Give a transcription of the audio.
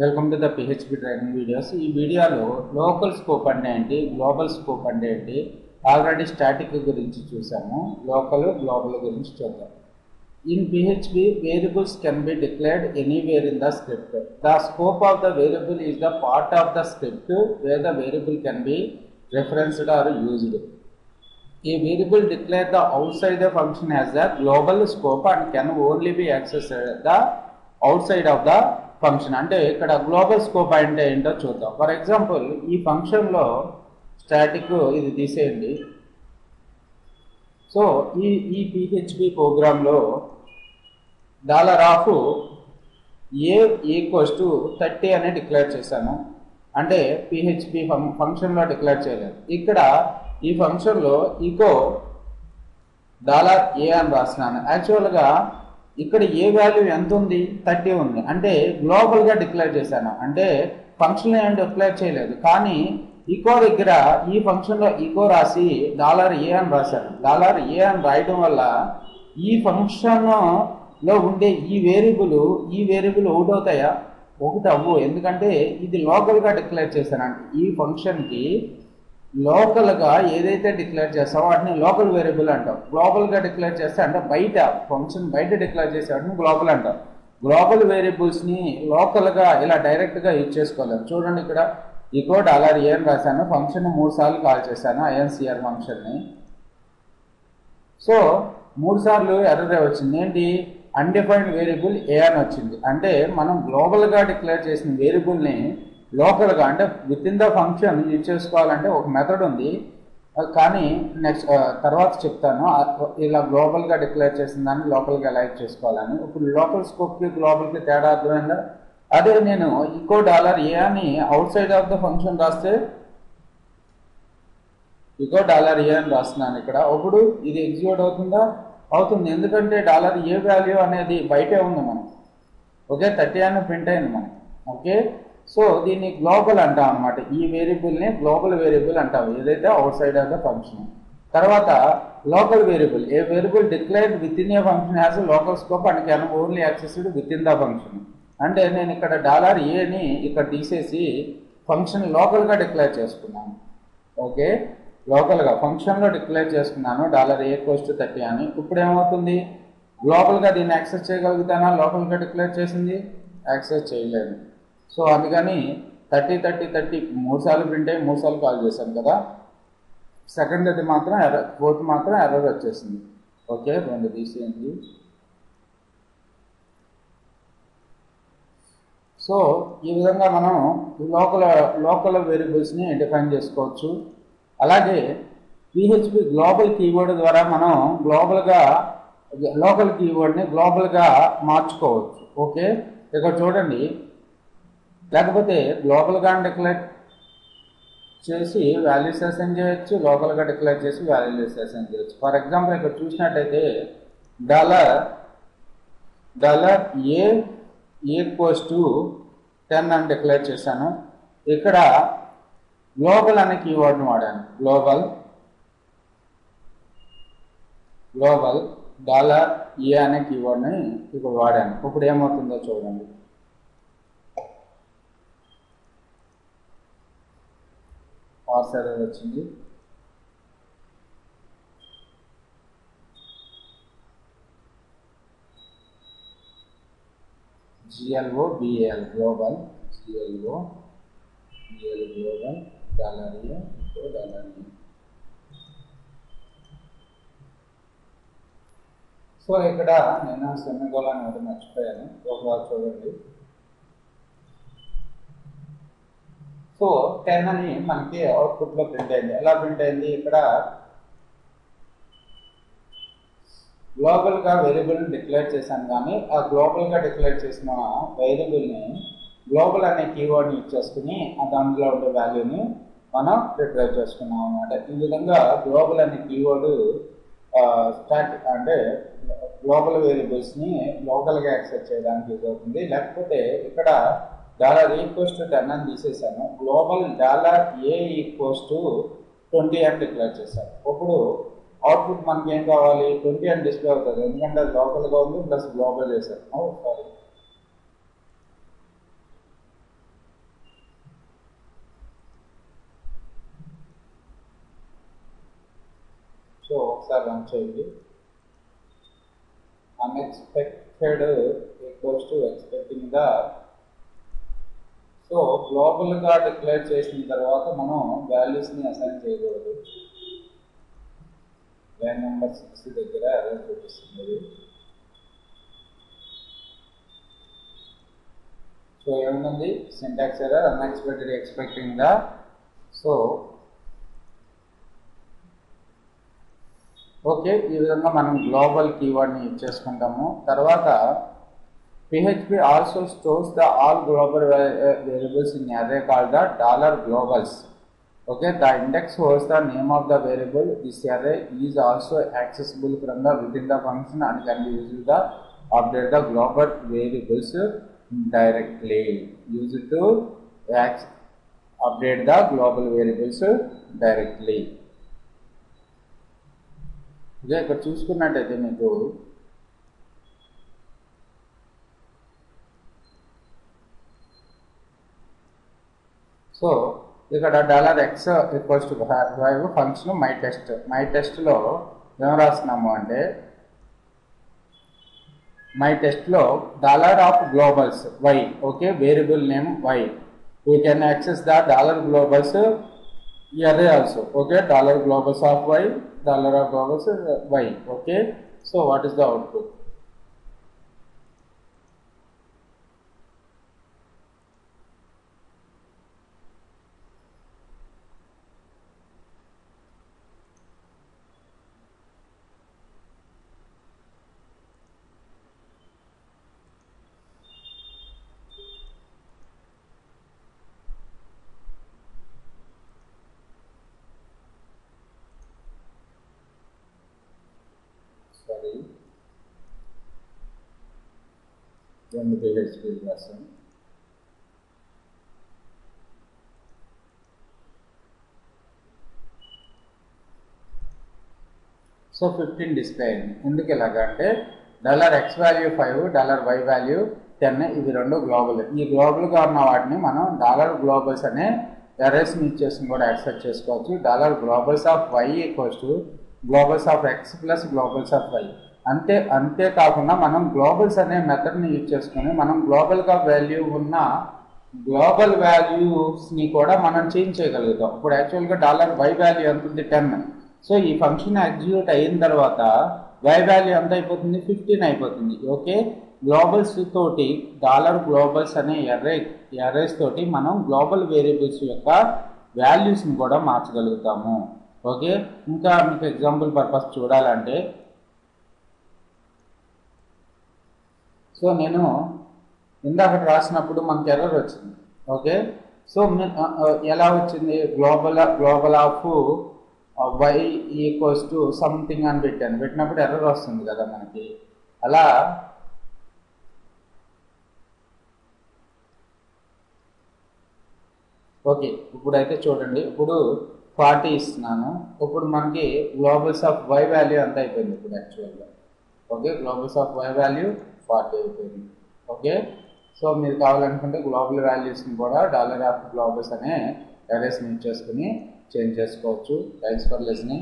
Welcome to the PHP training videos. ఈ వీడియోలో local scope అంటే ఏంటి, గ్లోబల్ స్కోప్ అంటే ఏంటి, ఆల్రెడీ స్టాటిక్ గురించి చూసాము, లోకల్ గ్లోబల్ గురించి చూద్దాం. In PHP variables can be declared anywhere in the script. The scope of the variable is the part of the script where the variable can be referenced or used. A variable declared the outside the function has the global scope and can only be accessed the outside of the function. అంటే ఇక్కడ global scope అంటే ఏంటో చూద్దాం. For example ఈ ఫంక్షన్లో static ఇది తీసేయండి. So ఈ పిహెచ్పి ప్రోగ్రాంలో $a=30 అని డిక్లేర్ చేశాను. అంటే పిహెచ్పి ఫంక్షన్లో డిక్లేర్ చేయలేదు. ఇక్కడ ఈ ఫంక్షన్లో ఈకో $a అని రాస్తున్నాను. యాక్చువల్గా ఇక్కడ ఏ వాల్యూ ఎంత ఉంది, 30 ఉంది. అంటే గ్లోబల్గా డిక్లేర్ చేశాను, అంటే ఫంక్షన్ ఏం డిక్లేర్ చేయలేదు. కానీ ఈకో దగ్గర ఈ ఫంక్షన్లో ఈకో రాసి $a అని రాశాను. $a అని రాయడం వల్ల ఈ ఫంక్షన్లో ఉండే ఈ వేరియబుల్ ఒకటవుతాయా? ఒకటి అవ్వు. ఎందుకంటే ఇది లోకల్గా డిక్లేర్ చేశానంటే ఈ ఫంక్షన్కి లోకల్గా ఏదైతే డిక్లేర్ చేస్తావో వాటిని లోకల్ వేరియబుల్ అంటాం. గ్లోబల్గా డిక్లేర్ చేస్తే అంటే బయట ఫంక్షన్ బయట డిక్లేర్ చేసే వాటిని గ్లోబల్ అంటాం. గ్లోబల్ వేరియబుల్స్ని లోకల్గా ఇలా డైరెక్ట్గా యూజ్ చేసుకోలేము. చూడండి, ఇక్కడ ఈకో $a అని రాశాను, ఫంక్షన్ 3 సార్లు కాల్ చేశాను, ఐఎన్సిఆర్ ఫంక్షన్ని. సో 3 సార్లు ఎర్రర్ వచ్చింది. ఏంటి? అన్డిఫైన్డ్ వేరియబుల్ ఏ అని వచ్చింది. అంటే మనం గ్లోబల్గా డిక్లేర్ చేసిన వేరియబుల్ని లోకల్గా అంటే with in the function use చేసుకోవాలంటే ఒక మెథడ్ ఉంది, కానీ నెక్స్ట్ తర్వాత చెప్తాను. ఇలా గ్లోబల్గా డిక్లేర్ చేసిన దాన్ని లోకల్గా ఎలా యూజ్ చేసుకోవాలని. ఇప్పుడు లోకల్ స్కోప్కి గ్లోబల్కి తేడా అర్థమైందా? అదే నేను ఈకో $a అని out side of the function రాస్తే ఈకో $a అని రాస్తున్నాను ఇక్కడ. అప్పుడు ఇది ఎగ్జిక్యూట్ అవుతుందా? అవుతుంది. ఎందుకంటే $a వాల్యూ అనేది బయటే ఉంది మనం. ఓకే, 30 అని ప్రింట్ అయింది మనకి. ఓకే, సో దీన్ని గ్లోబల్ అంటాం అనమాట. ఈ వేరియబుల్ని గ్లోబల్ వేరియబుల్ అంటాం, ఏదైతే outside of the function. తర్వాత local variable, a variable declared within a function has local scope and can only accessed within the function. అంటే నేను ఇక్కడ $aని ఇక్కడ తీసేసి ఫంక్షన్ లోకల్గా డిక్లేర్ చేసుకున్నాను. ఓకే, లోకల్గా ఫంక్షన్లో డిక్లేర్ చేసుకున్నాను $a=30 అని. ఇప్పుడు ఏమవుతుంది? గ్లోబల్గా దీన్ని యాక్సెస్ చేయగలుగుతానా? లోకల్గా డిక్లేర్ చేసింది యాక్సెస్ చేయలేదు. సో అందుకని 30 3 సార్లు ప్రింట్ అయ్యి 3 సార్లు కాల్ చేశాను కదా. సెకండ్ అది మాత్రం ఎర్రర్, ఫోర్త్ మాత్రం ఎర్రర్ వచ్చేసింది. ఓకే, 2 తీసేయండి. సో ఈ విధంగా మనం లోకల్ వేరియబుల్స్ని డిఫైన్ చేసుకోవచ్చు. అలాగే పిహెచ్పి గ్లోబల్ కీవర్డ్ ద్వారా మనం లోకల్ కీవర్డ్ని గ్లోబల్గా మార్చుకోవచ్చు. ఓకే, ఇక్కడ చూడండి, లేకపోతే గ్లోబల్గా డిక్లేర్ చేసి వాల్యూస్ అసైన్ చేయొచ్చు, లోకల్గా డిక్లేర్ చేసి వాల్యూస్ అసైన్ చేయొచ్చు. ఫర్ ఎగ్జాంపుల్ ఇక్కడ చూసినట్టయితే $a=10 అని డిక్లేర్ చేశాను. ఇక్కడ గ్లోబల్ అనే కీవర్డ్ని వాడాను. గ్లోబల్ $a అనే కీవర్డ్ని ఇప్పుడు వాడాను. ఇప్పుడు ఏమవుతుందో చూడండి. పార్స్ ఎర్రర్ వచ్చింది. GLOBAL global, GLOBAL global $a. So ఇక్కడ నేను సెమికోలన్ ఒకటి మర్చిపోయాను, ఒకసారి చూడండి. సో 10 అని మనకి అవుట్పుట్లో ప్రింట్ అయింది. ఎలా ప్రింట్ అయింది? ఇక్కడ గ్లోబల్గా వేరియబుల్ని డిక్లేర్ చేశాను, కానీ ఆ గ్లోబల్గా డిక్లేర్ చేసిన వేరియబుల్ని గ్లోబల్ అనే కీవర్డ్ని యూజ్ చేసుకుని దాంట్లో ఉండే వాల్యూని మనం రిట్రైవ్ చేసుకున్నాం అన్నమాట. ఈ విధంగా గ్లోబల్ అనే కీవర్డ్ స్టాటిక్ అంటే గ్లోబల్ వేరియబుల్స్ని లోకల్గా యాక్సెస్ చేయడానికి యూజ్ అవుతుంది. లేకపోతే ఇక్కడ $a=10 అని తీసేసాను, గ్లోబల్ $a=20 అని డిక్లేర్ చేశాను. ఇప్పుడు అవుట్పుట్ మనకి ఏం కావాలి? 20 అని డిస్ప్లే అవుతుంది, ఎందుకంటే అది లోకల్గా ఉంది, ప్లస్ గ్లోబల్ చేశాను. సారీ, ఒకసారి రన్ చేయండి. Unexpected equals to expecting the. So గ్లోబల్గా డిక్లేర్ చేసిన తర్వాత మనం వాల్యూస్ని అసైన్ చేయకూడదు. లైన్ నెంబర్ 6 దగ్గర ఎర్రర్ చూపిస్తుంది. సో ఏముంది, syntax error, unexpected expecting the. So okay, ఈ విధంగా మనం గ్లోబల్ కీవర్డ్ని యూజ్ చేసుకుంటాము. తర్వాత PHP also stores the all global variables in array called the $globals. Okay, the index holds the name of the variable. This array is also accessible from the within the function and can be used to update the global variables directly. Use it to update the global variables directly. Okay, ఇక్కడ చూసుకున్నట్టయితే మీకు so ఇక్కడ $x equals to 5 function my test. My టెస్ట్లో ఏం రాస్తున్నాము అంటే my టెస్ట్లో $globals y. Okay, variable name y. We can access the $globals array also. Okay, $globals of y, $globals y. Okay, so what is the output? Sorry, one PHP lesson. So 15 display అయింది. ఎందుకు ఇలాగంటే $x value 5, $y value 10 ఇవి రెండు global. ఈ గ్లోబల్గా ఉన్న వాటిని మనం $globals అనే ఎర్రర్స్ని ఇచ్చేసి కూడా యాక్సెప్ట్ చేసుకోవచ్చు. $globals of y equals to గ్లోబల్స్ of x plus గ్లోబల్స్ of y. అంతేకాకుండా మనం గ్లోబల్స్ అనే మెథడ్ని యూజ్ చేసుకొని మనం గ్లోబల్గా వాల్యూ ఉన్న గ్లోబల్ వాల్యూస్ని కూడా మనం చేంజ్ చేయగలుగుతాం. ఇప్పుడు యాక్చువల్గా $y వాల్యూ ఎంత ఉంది, 10. సో ఈ ఫంక్షన్ ఎగ్జిక్యూట్ అయిన తర్వాత y వాల్యూ ఎంత అయిపోతుంది, 15 అయిపోతుంది. ఓకే, గ్లోబల్స్ తోటి $globals అనే ఎర్రేస్ తోటి మనం గ్లోబల్ వేరియబుల్స్ యొక్క వాల్యూస్ని కూడా మార్చగలుగుతాము. ఓకే, ఇంకా మీకు ఎగ్జాంపుల్ పర్పస్ చూడాలంటే సో నేను ఇందాక రాసినప్పుడు మనకి ఎర్రర్ వచ్చింది. ఓకే, సో ఎలా వచ్చింది, global of y equals to something అని పెట్టినప్పుడు ఎర్రర్ వస్తుంది కదా మనకి. అలా ఓకే, ఇప్పుడైతే చూడండి, ఇప్పుడు 40 ఇస్తున్నాను. ఇప్పుడు మనకి గ్లోబల్స్ ఆఫ్ y వాల్యూ ఎంత అయిపోయింది ఇప్పుడు యాక్చువల్గా. ఓకే, గ్లోబల్స్ ఆఫ్ y వాల్యూ 40 అయిపోయింది. ఓకే, సో మీరు కావాలనుకుంటే గ్లోబల్ వాల్యూస్ని కూడా $globals అనే ఎర్రేస్ని యూజ్ చేసుకుని చేంజ్ చేసుకోవచ్చు. Thanks for listening.